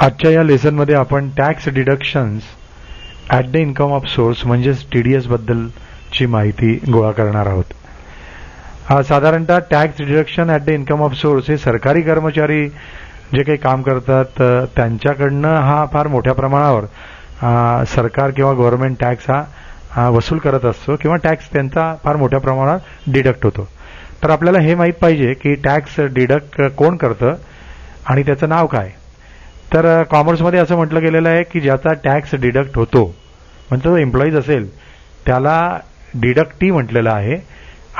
आजच्या या लेसनमध्ये आपण tax deductions at the income of source म्हणजेच TDS बद्दलची माहिती गोळा करणार आहोत. साधारणतः tax deduction at the income of source हे सरकारी कर्मचारी जे काही काम करतात त्यांच्याकडनं हा फार मोठ्या प्रमाणावर सरकार किंवा गव्हर्नमेंट टॅक्स हा वसूल करत असतो किंवा टॅक्स त्यांचा फार मोठ्या प्रमाणात डिडक्ट होतो. तर आपल्याला हे माहीत पाहिजे की टॅक्स डिडक्ट कोण करतं आणि त्याचं नाव काय. तर कॉमर्समध्ये असं म्हटलं गेलेलं आहे की ज्याचा टॅक्स डिडक्ट होतो म्हणजे तो एम्प्लॉईज असेल त्याला डिडक्टी म्हटलेलं आहे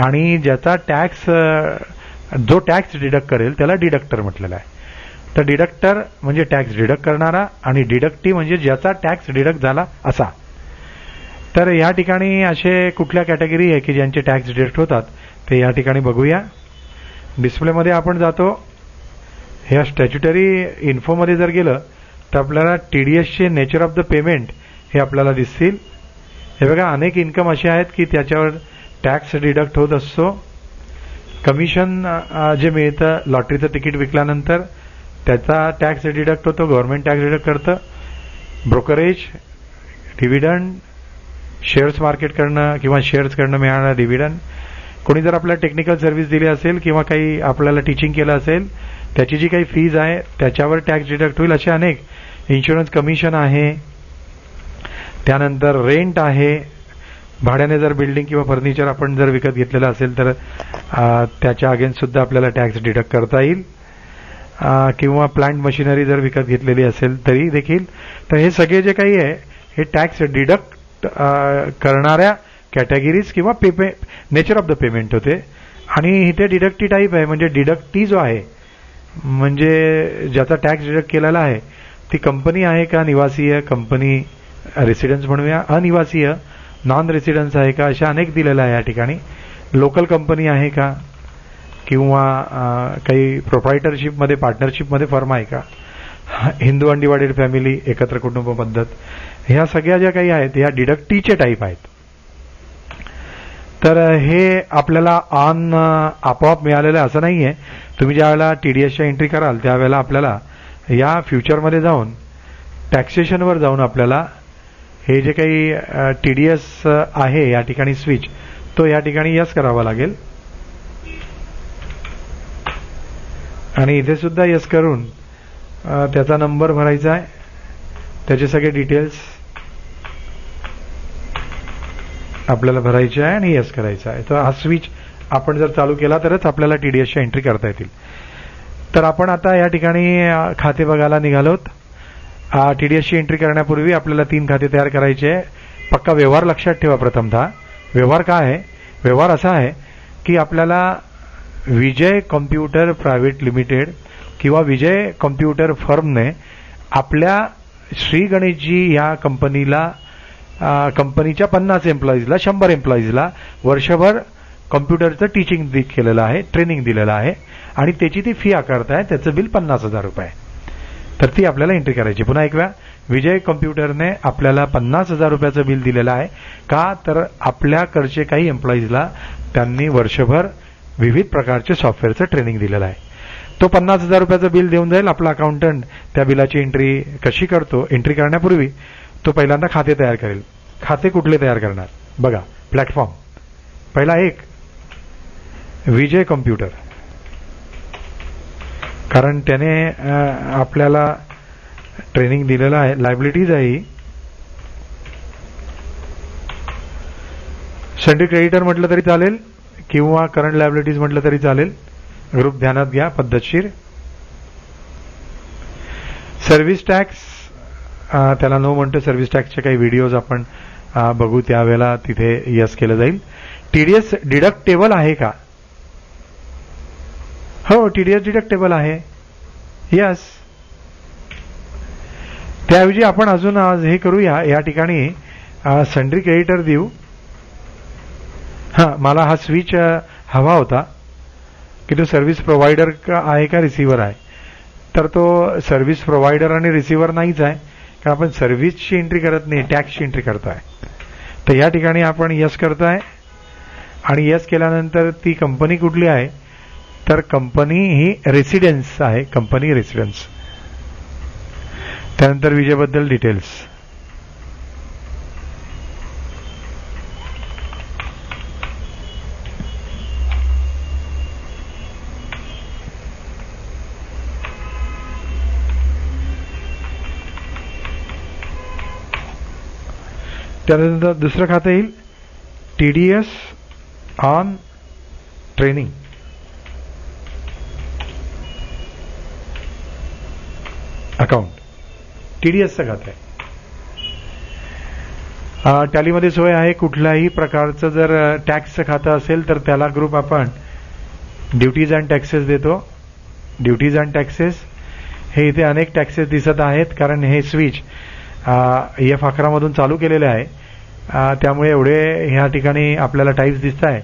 आणि ज्याचा टॅक्स जो टॅक्स डिडक्ट करेल त्याला डिडक्टर म्हटलेलं आहे. तर डिडक्टर म्हणजे टॅक्स डिडक्ट करणारा आणि डिडक्टी म्हणजे ज्याचा टॅक्स डिडक्ट झाला असा. तर या ठिकाणी असे कुठल्या कॅटेगरी आहे की ज्यांचे टॅक्स डिडक्ट होतात ते या ठिकाणी बघूया. डिस्प्लेमध्ये आपण जातो. ह्या स्टॅच्युटरी इन्फोमध्ये जर गेलं तर आपल्याला TDSचे नेचर ऑफ द पेमेंट हे आपल्याला दिसतील. हे बघा अनेक इन्कम असे आहेत की त्याच्यावर टॅक्स डिडक्ट होत असतो. कमिशन जे मिळतं लॉटरीचं तिकीट विकल्यानंतर त्याचा टॅक्स डिडक्ट होतो, गव्हर्नमेंट टॅक्स डिडक्ट करतं. ब्रोकरेज, डिव्हिडंड, शेअर्स मार्केटकडनं किंवा शेअर्सकडनं मिळणारा डिव्हिडंड, कोणी जर आपल्याला टेक्निकल सर्व्हिस दिली असेल किंवा काही आपल्याला टीचिंग केलं असेल त्याची जी काही फीज आहे त्याच्यावर टॅक्स डिडक्ट होईल. असे अनेक इन्शुरन्स कमिशन आहे, त्यानंतर रेंट आहे, भाड्याने जर बिल्डिंग किंवा फर्निचर आपण जर विकत घेतलेलं असेल तर त्याच्या अगेन्स्ट सुद्धा आपल्याला टॅक्स डिडक्ट करता येईल, किंवा प्लांट मशिनरी जर विकत घेतलेली असेल तरी देखील. तर हे सगळे जे काही आहे हे टॅक्स डिडक्ट करणाऱ्या कॅटेगरीज किंवा नेचर ऑफ द पेमेंट होते. आणि इथे डिडक्टी टाईप आहे म्हणजे डिडक्टी जो आहे म्हणजे ज्याचा टॅक्स डिडक्ट केलेला आहे ती कंपनी आहे का निवासीय, कंपनी रेसिडेन्स म्हणूया, अनिवासीय नॉन रेसिडेन्स आहे का, अशा अनेक दिलेल्या आहे या ठिकाणी. लोकल कंपनी आहे का किंवा काही प्रोप्रायटरशिपमध्ये पार्टनरशिपमध्ये फर्म आहे का, हिंदू अनडिवायडेड फॅमिली, एकत्र कुटुंब पद्धत, ह्या सगळ्या ज्या काही आहेत ह्या डिडक्टीचे टाईप आहेत. तर हे आपल्याला आपोआप मिळालेलं असं नाही आहे. तुम्ही ज्यावेळेला TDSच्या एंट्री कराल त्यावेळेला आपल्याला या फ्युचरमध्ये जाऊन टॅक्सेशनवर जाऊन आपल्याला हे जे काही TDS आहे या ठिकाणी स्विच तो या ठिकाणी यस करावा लागेल आणि इथे सुद्धा यस करून त्याचा नंबर भरायचा आहे, त्याचे सगळे डिटेल्स आपल्याला भरायचे आहे आणि यस करायचा आहे. तर हा स्विच आपण जर चालू केला तरच आपल्याला TDSच्या एंट्री करता येतील. तर आपण आता या ठिकाणी खाते बघायला निघालोत. TDSची एंट्री करण्यापूर्वी आपल्याला 3 खाते तयार करायचे आहे. पक्का व्यवहार लक्षात ठेवा. प्रथमतः व्यवहार काय आहे? व्यवहार असा आहे की आपल्याला विजय कॉम्प्युटर प्रायव्हेट लिमिटेड किंवा विजय कॉम्प्युटर फर्मने आपल्या श्री गणेशजी या कंपनीला कंपनीच्या 50 एम्प्लॉईजला 100 एम्प्लॉईजला वर्षभर कॉम्प्युटरचं टीचिंग केलेलं आहे, ट्रेनिंग दिलेलं आहे आणि त्याची ती फी आकारताय. त्याचं बिल 50,000 रुपये. तर ती आपल्याला एंट्री करायची. पुन्हा एकदा विजय कॉम्प्युटरने आपल्याला 50,000 रुपयाचं बिल दिलेलं आहे. का तर आपल्याकडचे काही एम्प्लॉईजला त्यांनी वर्षभर विविध प्रकारचे सॉफ्टवेअरचं ट्रेनिंग दिलेलं आहे. तो 50,000 रुपयाचं बिल देऊन जाईल. आपला अकाउंटंट त्या बिलाची एंट्री कशी करतो? एंट्री करण्यापूर्वी तो पहिल्यांदा खाते तयार करेल. खाते कुठले तयार करणार? बघा प्लॅटफॉर्म. पहिला एक विजय कॉम्प्युटर, कारण त्याने आपल्याला ट्रेनिंग दिलेलं आहे. लायबिलिटीज आहे ही. सन्ड्री क्रेडिटर म्हटलं तरी चालेल किंवा करंट लायबिलिटीज म्हटलं तरी चालेल. ग्रुप ध्यानात घ्या पद्धतशीर. सर्व्हिस टॅक्स त्याला नो म्हणतो. सर्व्हिस टॅक्सचे काही व्हिडिओज आपण बघू त्यावेळेला तिथे यस केलं जाईल. TDS डिडक्टेबल आहे का? हो, TDS डिडक्टेबल आहे. यस. त्याऐवजी आपण अजून आज हे करूया, या ठिकाणी सन्ड्री क्रेडिटर देऊ. मला हा स्विच हवा होता की तो सर्व्हिस प्रोव्हायडर आहे का रिसिव्हर आहे. तर तो सर्व्हिस प्रोव्हायडर आणि रिसिव्हर नाहीच आहे, कारण आपण सर्व्हिसची एंट्री करत नाही, टॅक्सची एंट्री करतोय. तर या ठिकाणी आपण यस करतोय आणि यस केल्यानंतर ती कंपनी कुठली आहे? तर कंपनी ही रेसिडेन्स आहे. Company residence. त्यानंतर विजेबद्दल डिटेल्स. त्यानंतर दुसरं खातं येईल TDS ऑन ट्रेनिंग. अकाउंट TDSचं खातं आहे. टॅलीमध्ये सोय आहे. कुठल्याही प्रकारचं जर टॅक्सचं खातं असेल तर त्याला ग्रुप आपण ड्युटीज अँड टॅक्सेस देतो. ड्युटीज अँड टॅक्सेस हे इथे अनेक टॅक्सेस दिसत आहेत कारण हे स्विच F11 मधून चालू केलेले आहे. त्यामुळे एवढे ह्या ठिकाणी आपल्याला टाईप्स दिसत आहे.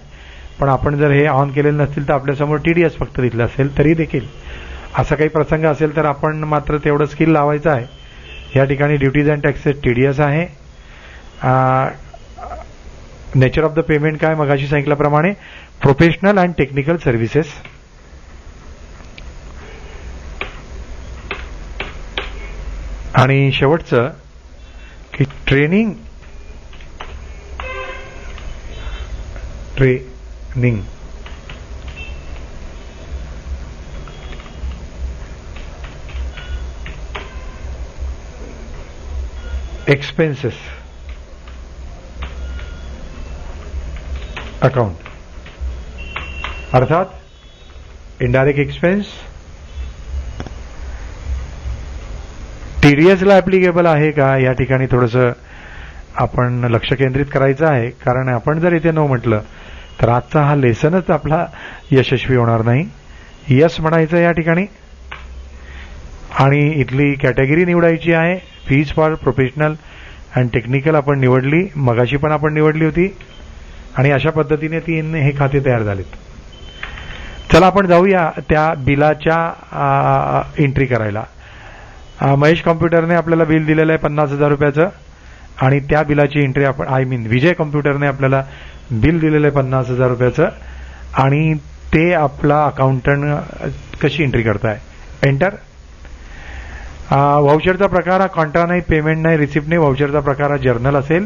पण आपण जर हे ऑन केलेले नसतील तर आपल्यासमोर TDS फक्त दिसलं असेल तरी देखील असा काही प्रसंग असेल तर आपण मात्र तेवढं स्किल लावायचं आहे. या ठिकाणी ड्युटीज अँड टॅक्सेस TDS आहे. नेचर ऑफ द पेमेंट काय मगाशी सांगितल्याप्रमाणे प्रोफेशनल अँड टेक्निकल सर्व्हिसेस. आणि शेवटचं की ट्रेनिंग एक्सपेन्सेस अकाउंट. अर्थात इनडायरेक्ट एक्सपेन्स TDS ला ऍप्लिकेबल आहे का या ठिकाणी थोडंसं आपण लक्ष केंद्रित करायचं आहे. कारण आपण जर इथे नो म्हटलं तर आजचा हा लेसनच आपला यशस्वी होणार नाही. यस म्हणायचं या ठिकाणी आणि इथली कॅटेगरी निवडायची आहे. Fees for professional and technical आपण निवडली, मगाशी पण आपण निवडली होती आणि अशा पद्धतीने हे खाते तयार झालेत. चला आपण जाऊया त्या बिलाच्या एंट्री करायला. महेश कॉम्प्युटरने आपल्याला बिल दिलेलं आहे 50,000 रुपयाचं आणि त्या बिलाची एंट्री आपण विजय कॉम्प्युटरने आपल्याला बिल दिलेलं आहे 50,000 रुपयाचं आणि ते आपला अकाउंटंट कशी एंट्री करताय. एंटर. व्हाउचरचा प्रकार हा कॉन्ट्रा नाही, पेमेंट नाही, रिसिप्ट नाही. व्हाउचरचा प्रकार हा जर्नल असेल.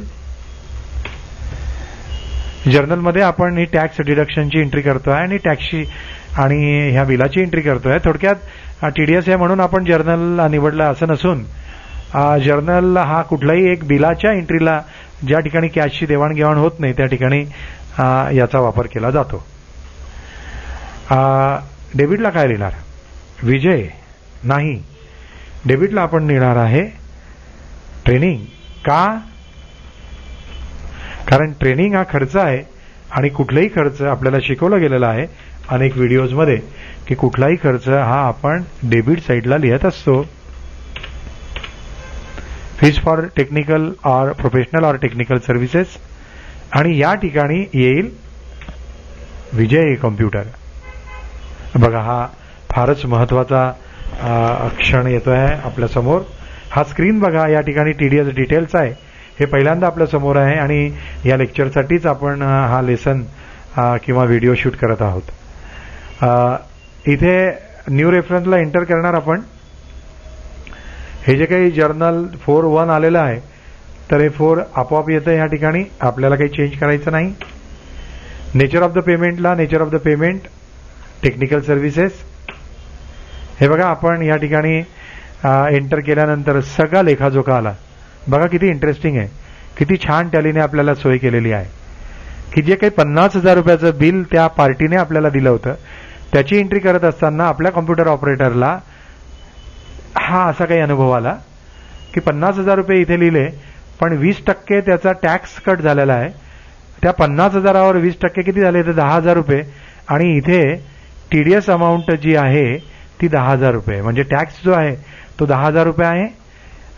जर्नलमध्ये आपण ही टॅक्स डिडक्शनची एंट्री करतोय आणि टॅक्सची आणि ह्या बिलाची एंट्री करतोय. थोडक्यात TDS आहे म्हणून आपण जर्नल निवडला असं नसून जर्नल हा कुठलाही एक बिलाच्या एंट्रीला ज्या ठिकाणी कॅशची देवाणघेवाण होत नाही त्या ठिकाणी याचा वापर केला जातो. डेबिटला काय लिहिणार. विजय नाही. डेबिटला आपण लिहिणार आहे ट्रेनिंग. का. कारण ट्रेनिंग हा खर्च आहे आणि कुठलाही खर्च आपल्याला शिकवला गेलेला आहे अनेक व्हिडिओजमध्ये की कुठलाही खर्च हा आपण डेबिट साईडला लिहित असतो. Fees for technical or professional or technical services आणि या ठिकाणी येईल विजय कॉम्प्युटर. बघा हा फारच महत्वाचा क्षण येतोय आपल्या समोर. हा स्क्रीन बघा. या ठिकाणी TDS डिटेल्स आहे. हे पहिल्यांदा आपल्या समोर आहे आणि या लेक्चरसाठीच आपण हा लेसन किंवा व्हिडिओ शूट करत आहोत. इथे न्यू रेफरन्सला एंटर करणार आपण. हे जे काही जर्नल 4.1 आलेलं आहे तर हे 4 आपोआप येतं. या ठिकाणी आपल्याला काही चेंज करायचं नाही. नेचर ऑफ द पेमेंटला nature of the payment technical services. हे बघा आपण या ठिकाणी एंटर केल्यानंतर सगळा लेखाजोखा आला. बघा किती इंटरेस्टिंग आहे. किती छान टॅलीने आपल्याला सोय केलेली आहे की जे काही 50,000 रुपयाचं बिल त्या पार्टीने आपल्याला दिलं होतं त्याची एंट्री करत असताना आपल्या कॉम्प्युटर ऑपरेटरला हा असा काही अनुभव आला की 50,000 रुपये इथे लिहिले पण 20% त्याचा टॅक्स कट झालेला आहे. त्या 50,000वर 20% किती झाले तर 10,000 रुपये आणि इथे TDS अमाऊंट जी आहे ती 10,000 रुपये. म्हणजे टॅक्स जो आहे तो 10,000 रुपये आहे.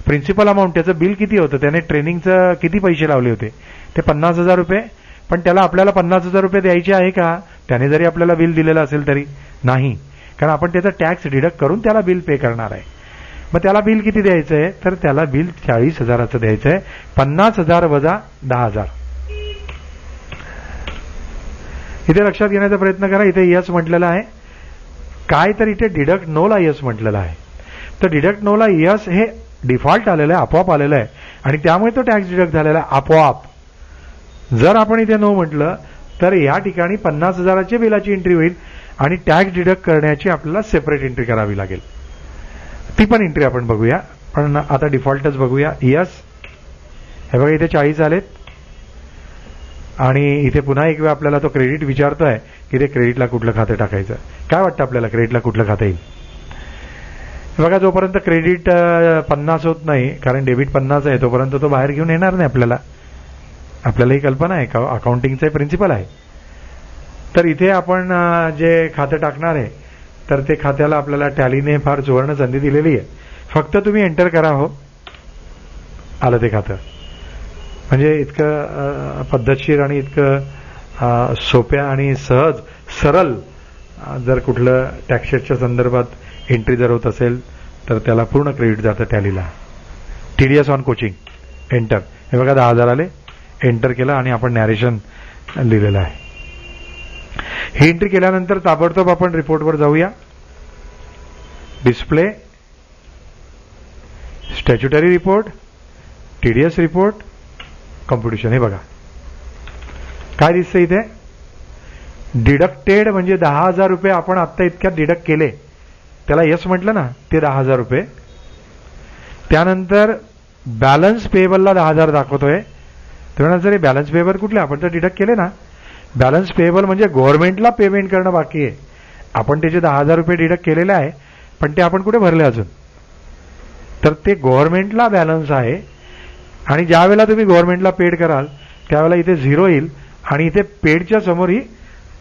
प्रिन्सिपल अमाऊंट त्याचं बिल किती होतं त्याने ट्रेनिंगचं किती पैसे लावले होते ते 50,000 रुपये. पण त्याला आपल्याला 50,000 रुपये द्यायचे आहे का. त्याने जरी आपल्याला बिल दिलेलं असेल तरी नाही. कारण आपण त्याचा टॅक्स डिडक्ट करून त्याला बिल पे करणार आहे. मग त्याला बिल किती द्यायचं आहे तर त्याला बिल 40,000चं द्यायचं आहे. 50,000 वजा 10,000. इथे लक्षात घेण्याचा प्रयत्न करा. इथे यस म्हटलेलं आहे काय तर इथे डिडक्ट नोला यस म्हटलेलं आहे. तर डिडक्ट नोला यस हे डिफॉल्ट आलेला आहे, आपोआप आलेला आहे आणि त्यामुळे तो टॅक्स डिडक्ट झालेला आहे आपोआप. जर आपण इथे नो म्हटलं तर या ठिकाणी 50,000च्या बिलाची एंट्री होईल आणि टॅक्स डिडक्ट करण्याची आपल्याला सेपरेट एंट्री करावी लागेल. ती पण एंट्री आपण बघूया, पण आता डिफॉल्टच बघूया. यस, हे बघा इथे 40 आलेत आणि इथे पुन्हा एक वेळ आपल्याला तो क्रेडिट विचारतोय की ते क्रेडिटला कुठलं खातं टाकायचं. काय वाटतं आपल्याला क्रेडिटला कुठलं खातं येईल? बघा जोपर्यंत क्रेडिट 50 होत नाही, कारण डेबिट 50 आहे, तोपर्यंत तो बाहेर घेऊन येणार नाही आपल्याला. आपल्याला ही कल्पना आहे का अकाउंटिंगचा प्रिन्सिपल आहे. तर इथे आपण जे खातं टाकणार आहे तर ते खात्याला आपल्याला टॅलीने फार सुवर्ण संधी दिलेली आहे. फक्त तुम्ही एंटर करा. हो, आलं ते खातं. म्हणजे इतकं पद्धतशीर आणि इतकं सोप्या आणि सहज सरळ जर कुठलं टॅक्सेसच्या संदर्भात एंट्री जर होत असेल तर त्याला पूर्ण क्रेडिट जातं टॅलीला. TDS on coaching, enter. हे बघा 10,000 आले, एंटर केलं आणि आपण नॅरेशन लिहिलेलं आहे. ही एंट्री केल्यानंतर ताबडतोब आपण रिपोर्टवर जाऊया. Display, statutory report, TDS report, computation. हे बघा काय दिसतं इथे. डिडक्टेड म्हणजे 10,000 रुपये आपण आत्ता इतक्यात डिडक्ट केले, त्याला यस म्हटलं ना, ते 10,000 रुपये. त्यानंतर बॅलन्स पेएबलला 10,000 दाखवतोय. तर सर हे बॅलन्स पेएबल कुठले? आपण तर डिडक्ट केले ना. बॅलन्स पेएबल म्हणजे गव्हर्नमेंटला पेमेंट करणं बाकी आहे. आपण त्याचे 10,000 रुपये डिडक्ट केलेले आहे, पण ते आपण कुठे भरले अजून? तर ते गव्हर्नमेंटला बॅलन्स आहे आणि ज्या वेळेला तुम्ही गव्हर्नमेंटला पेड कराल त्यावेळेला इथे 0 येईल आणि इथे पेडच्या समोर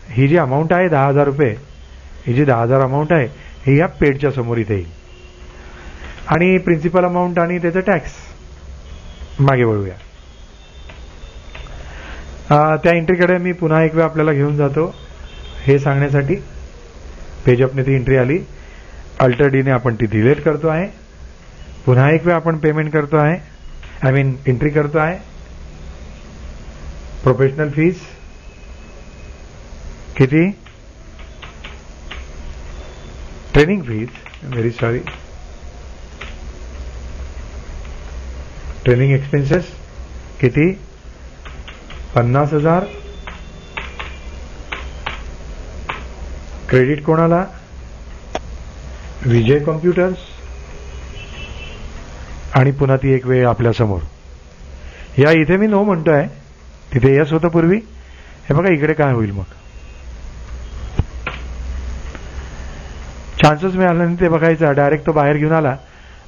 ही जी अमाऊंट आहे 10,000 रुपये, ही जी 10,000 अमाऊंट आहे ही या पेडच्या समोर इथे येईल. आणि प्रिन्सिपल अमाऊंट आणि त्याचा टॅक्स मागे वळूया. त्या एंट्रीकडे मी पुन्हा एक वेळ आपल्याला घेऊन जातो हे सांगण्यासाठी. पेज अपने ती एंट्री आली, अल्टर डीने आपण ती डिलीट करतो आहे. पुन्हा एक वेळ आपण पेमेंट करतो आहे, एंट्री करतो आहे. प्रोफेशनल फीस किती? Training fees, very sorry, training expenses किती? 50,000. क्रेडिट कोणाला? विजय कॉम्प्युटर्स. आणि पुन्हा ती एक वेळ आपल्या समोर. या इथे मी नो म्हणतोय, तिथे यस होतं पूर्वी. हे बघा इकडे काय होईल मग. चान्सेस मिळाला नाही ते बघायचा. डायरेक्ट तो बाहेर घेऊन आला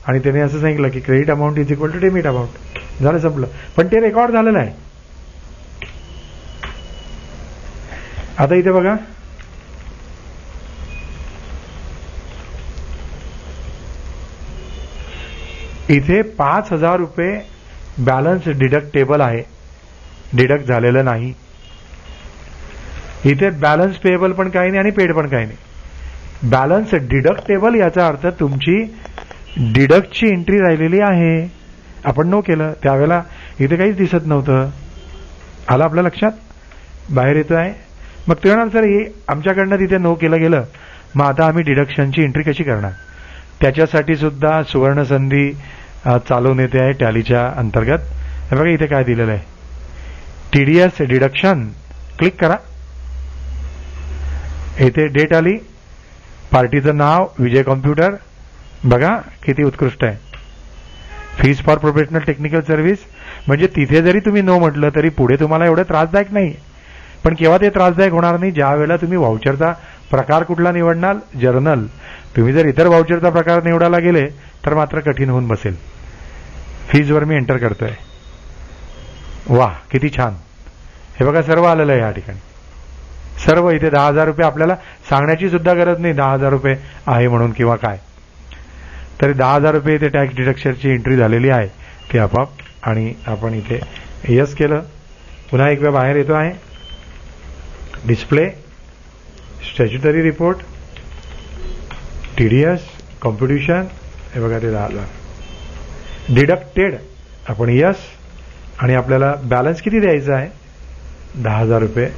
आणि त्याने असं सांगितलं की credit amount is equal to debit amount. झालं, संपलं. पण ते रेकॉर्ड झालेलं आहे. आता इथे बघा, इथे 5,000 रुपये बॅलन्स डिडक्टेबल आहे, डिडक्ट झालेलं नाही. इथे बॅलन्स पेएबल पण काही नाही आणि पेड पण काही नाही. बॅलन्स डिडक्टेबल याचा अर्थ तुमची डिडक्टची एंट्री राहिलेली आहे. आपण नो केलं त्यावेळेला इथे काहीच दिसत नव्हतं. आलं आपल्या लक्षात? बाहेर येतो आहे. मग ते म्हणाल सर हे आमच्याकडनं तिथे नो केलं गेलं, मग आता आम्ही डिडक्शनची एंट्री कशी करणार? त्याच्यासाठी सुद्धा सुवर्ण संधी चालवून येते आहे टॅलीच्या अंतर्गत. हे बघा इथे काय दिलेलं आहे, TDS डिडक्शन. क्लिक करा. इथे डेट आली, पार्टीचं नाव विजय कॉम्प्युटर. बघा किती उत्कृष्ट आहे. Fees for professional technical service. म्हणजे तिथे जरी तुम्ही नो म्हटलं तरी पुढे तुम्हाला एवढं त्रासदायक नाही. पण केव्हा ते त्रासदायक होणार नाही? ज्या वेळेला तुम्ही व्हाउचरचा प्रकार कुठला निवडणार? जर्नल. तुम्ही जर इतर व्हाउचरचा प्रकार निवडायला गेले तर मात्र कठीण होऊन बसेल. फीजवर मी एंटर करतोय. वाह किती छान. हे बघा सर्व आलेलं आहे या ठिकाणी. सर्व इथे 10,000 रुपये आपल्याला सांगण्याची सुद्धा गरज नाही 10,000 रुपये आहे म्हणून किंवा काय. तरी 10,000 रुपये इथे टॅक्स डिडक्शनची एंट्री झालेली आहे ती आपाप. आणि आपण इथे यस केलं. पुन्हा एक वेळ बाहेर येतो आहे. Display, statutory report, TDS, computation. हे बघा ते 10,000 डिडक्टेड. आपण यस. आणि आपल्याला बॅलन्स किती द्यायचा आहे? 10,000 रुपये.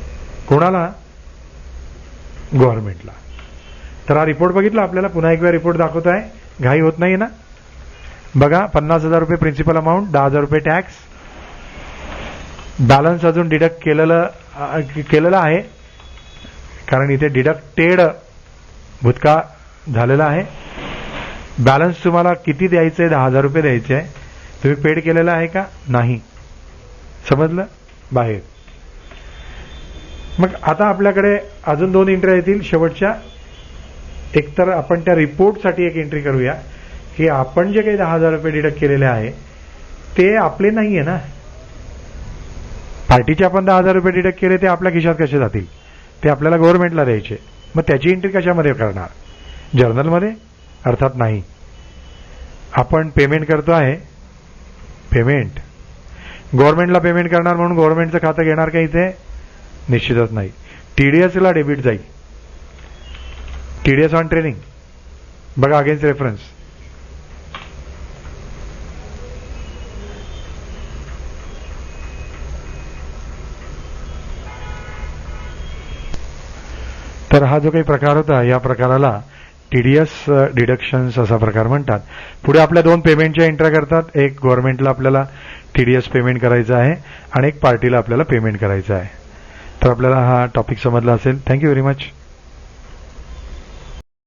कोणाला? गव्हर्नमेंटला. तर हा रिपोर्ट बघितला आपल्याला. पुन्हा एक वेळ रिपोर्ट दाखवत आहे. घाई होत नाही ना. बघा 50,000 रुपये प्रिन्सिपल अमाऊंट, 10,000 रुपये टॅक्स, बॅलन्स अजून डिडक्ट केलेलं आहे, कारण इथे डिडक्टेड भूतकाळ झालेला आहे. बॅलन्स तुम्हाला किती द्यायचं आहे? 10,000 रुपये द्यायचे आहे. तुम्ही पेड केलेलं आहे का? नाही. समजलं? बाहेर. मग आता आपल्याकडे अजून 2 एंट्री येतील शेवटच्या. एकतर आपण त्या रिपोर्टसाठी एक एंट्री करूया की आपण जे काही 10,000 रुपये डिडक्ट केलेले आहे ते आपले नाहीये ना. पार्टीचे आपण 10,000 रुपये डिडक्ट केले, ते आपल्या खिशात कसे जातील? ते आपल्याला गव्हर्नमेंटला द्यायचे. मग त्याची एंट्री कशामध्ये करणार? जर्नलमध्ये? अर्थात नाही. आपण पेमेंट करतो आहे, पेमेंट गव्हर्नमेंटला पेमेंट करणार म्हणून गव्हर्नमेंटचं खातं घेणार का इथे? निश्चितच नाही. टीडीएसला डेबिट जाईल. टीडीएस ऑन ट्रेनिंग बघा, अगेन्स्ट रेफरन्स. तर हा जो काही प्रकार होता, या प्रकाराला टीडीएस डिडक्शन्स असा प्रकार म्हणतात. पुढे आपल्या 2 पेमेंटच्या एंट्र्या करतात. एक गव्हर्नमेंटला आपल्याला टीडीएस पेमेंट करायचं आहे आणि एक पार्टीला आपल्याला पेमेंट करायचं आहे. तर आपल्याला हा टॉपिक समजला असेल. Thank you very much.